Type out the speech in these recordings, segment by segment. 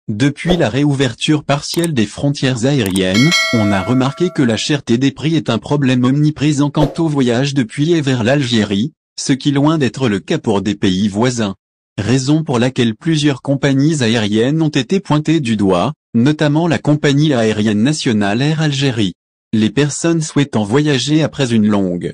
Depuis la réouverture partielle des frontières aériennes, on a remarqué que la cherté des prix est un problème omniprésent quant au voyage depuis et vers l'Algérie, ce qui est loin d'être le cas pour des pays voisins. Raison pour laquelle plusieurs compagnies aériennes ont été pointées du doigt, notamment la compagnie aérienne nationale Air Algérie. Les personnes souhaitant voyager après une longue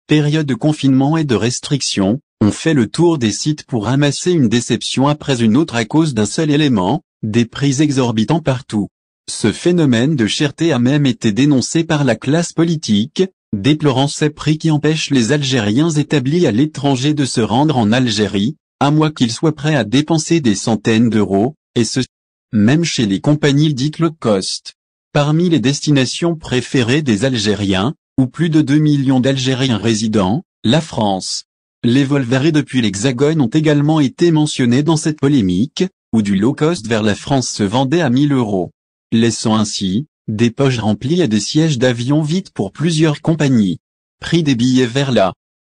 période de confinement et de restrictions, ont fait le tour des sites pour ramasser une déception après une autre à cause d'un seul élément, des prix exorbitants partout. Ce phénomène de cherté a même été dénoncé par la classe politique, déplorant ces prix qui empêchent les Algériens établis à l'étranger de se rendre en Algérie, à moins qu'ils soient prêts à dépenser des centaines d'euros, et ce, même chez les compagnies dites low cost. Parmi les destinations préférées des Algériens, où plus de 2 millions d'Algériens résidant, la France. Les vols vers et depuis l'Hexagone ont également été mentionnés dans cette polémique, où du low cost vers la France se vendait à 1000 euros. Laissant ainsi, des poches remplies et des sièges d'avion vides pour plusieurs compagnies. Prix des billets vers la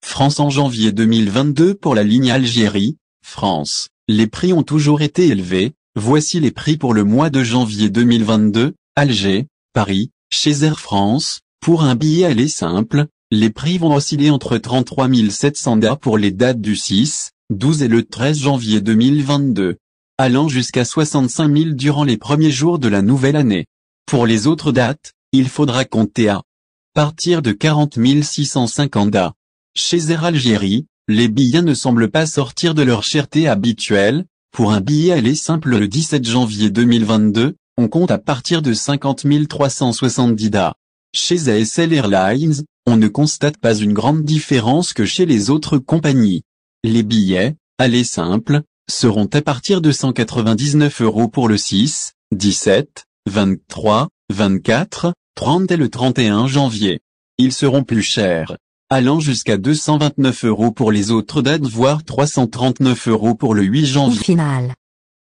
France en janvier 2022 pour la ligne Algérie, France. Les prix ont toujours été élevés, voici les prix pour le mois de janvier 2022, Alger, Paris, chez Air France, pour un billet aller simple, les prix vont osciller entre 33 700 $ pour les dates du 6, 12 et le 13 janvier 2022, allant jusqu'à 65 000 durant les premiers jours de la nouvelle année. Pour les autres dates, il faudra compter à partir de 40 650 $. Chez Air Algérie, les billets ne semblent pas sortir de leur cherté habituelle. Pour un billet aller simple le 17 janvier 2022, on compte à partir de 50 370 $. Chez ASL Airlines, on ne constate pas une grande différence que chez les autres compagnies. Les billets, aller simple, seront à partir de 199 € pour le 6, 17, 23, 24, 30 et le 31 janvier. Ils seront plus chers, allant jusqu'à 229 € pour les autres dates voire 339 € pour le 8 janvier. Au final,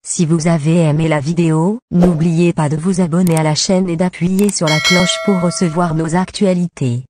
si vous avez aimé la vidéo, n'oubliez pas de vous abonner à la chaîne et d'appuyer sur la cloche pour recevoir nos actualités.